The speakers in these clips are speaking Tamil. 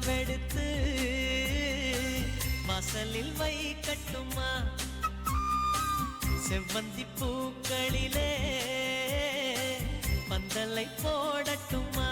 நிலவெடுத்து வாசலில் வைக்கட்டுமா செவ்வந்தி பூக்களிலே பந்தலை போடட்டுமா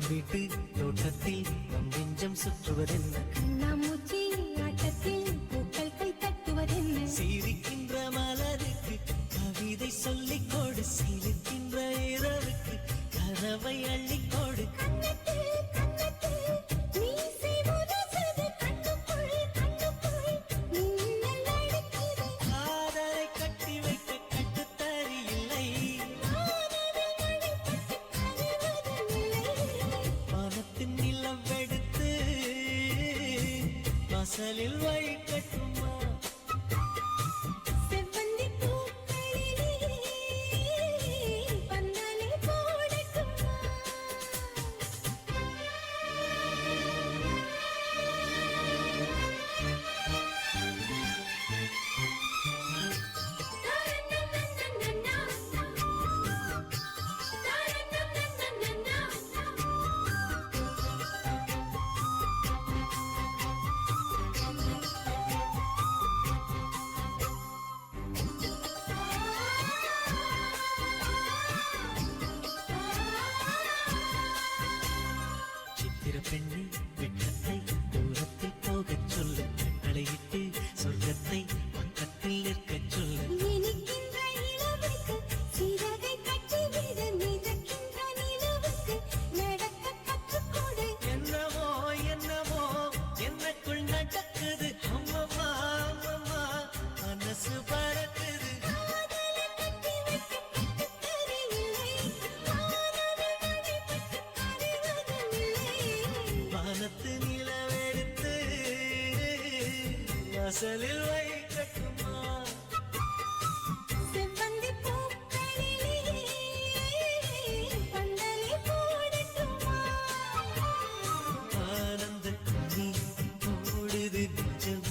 வீட்டு தோட்டத்தில் நம் நெஞ்சம் சுற்றுவதென்ன கண்ணாமூச்சி ஆட்டத்தில் பூக்கள் கை தட்டுவதென்ன சிரிக்கின்ற மலருக்கு கவிதை சொல்லிக் கொடு சிரிக்கின்ற இரவுக்கு கனவை அள்ளிக்கொடு காதலை கட்டி வைக்க கட்டுத்தறி இல்லை வானத்தின் நிலவெடுத்து வாசலில் வைக்கட்டுமா செவ்வந்தி பூக்களிலே பந்தலை போடட்டுமா பெண்ணை வெட்டத்தை தூரத்தில் போகச் சொல்லு கட்டளையிட்டு சொர்க்கத்தை பக்கத்தில் நிற்கச் சொல்லு இனிக்கின்ற இளவுக்கு சிறகை கட்டிவிட மிதக்கின்ற நிலவுக்கு நடக்க கற்றுக்கொடு என்னவோ என்னவோ என்னக்குள் நடக்குது அம்மம்மா அம்மம்மா மனசு பறக்குது காதலை கட்டி வைக்க கட்டுத்தறியில்லை காதலை நடைபெற்று அறிவதில்லை வானத்து நிலவெடுத்து வாசலில் வைக்கட்டுமா செவ்வந்தி பூக்களிலே பந்தலை போடட்டுமா ஆனந்த கண்ணி ஓடுது நெஞ்சம்